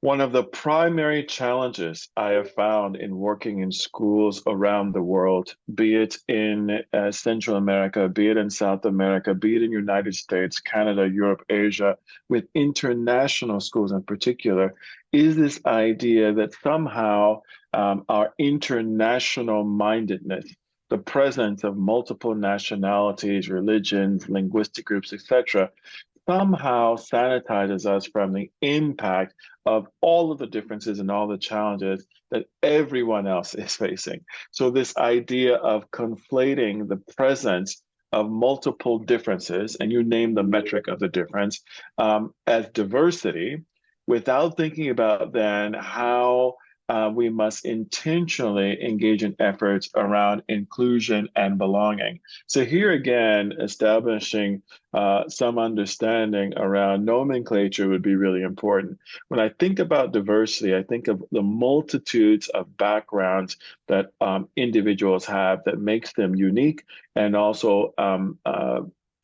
One of the primary challenges I have found in working in schools around the world, be it in Central America, be it in South America, be it in United States, Canada, Europe, Asia, with international schools in particular, is this idea that somehow our international mindedness, the presence of multiple nationalities, religions, linguistic groups, etc., somehow sanitizes us from the impact of all of the differences and all the challenges that everyone else is facing. So, this idea of conflating the presence of multiple differences, and you name the metric of the difference, as diversity, without thinking about then how we must intentionally engage in efforts around inclusion and belonging. So, here again, establishing some understanding around nomenclature would be really important. When I think about diversity, I think of the multitudes of backgrounds that individuals have that makes them unique and also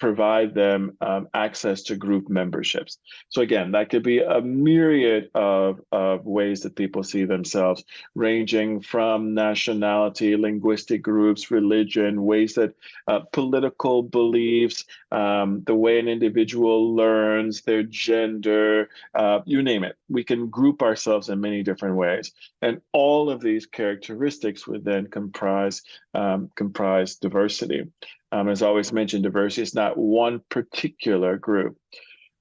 provide them access to group memberships. So again, that could be a myriad of ways that people see themselves, ranging from nationality, linguistic groups, religion, ways that political beliefs, the way an individual learns, their gender, you name it. We can group ourselves in many different ways. And all of these characteristics would then comprise diversity. As always mentioned, diversity is not one particular group.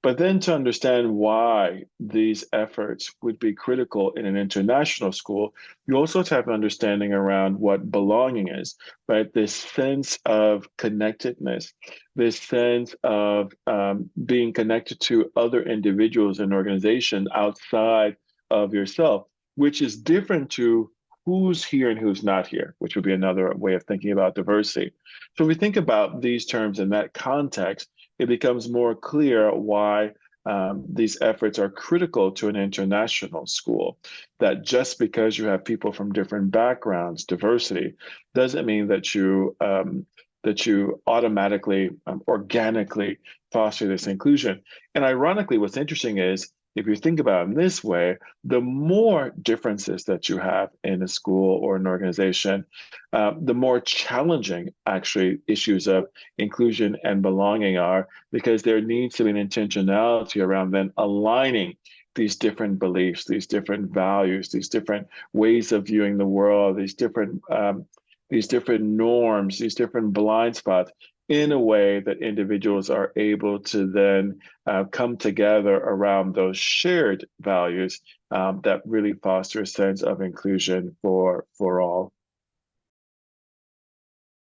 But then to understand why these efforts would be critical in an international school, you also have to have an understanding around what belonging is, right? This sense of connectedness, this sense of being connected to other individuals and organizations outside of yourself, which is different to who's here and who's not here, which would be another way of thinking about diversity. So if we think about these terms in that context, it becomes more clear why these efforts are critical to an international school. That just because you have people from different backgrounds, diversity, doesn't mean that you automatically, organically foster this inclusion. And ironically, what's interesting is if you think about it in this way, the more differences that you have in a school or an organization, the more challenging actually issues of inclusion and belonging are, because there needs to be an intentionality around then aligning these different beliefs, these different values, these different ways of viewing the world, these different norms, these different blind spots in a way that individuals are able to then come together around those shared values that really foster a sense of inclusion for all.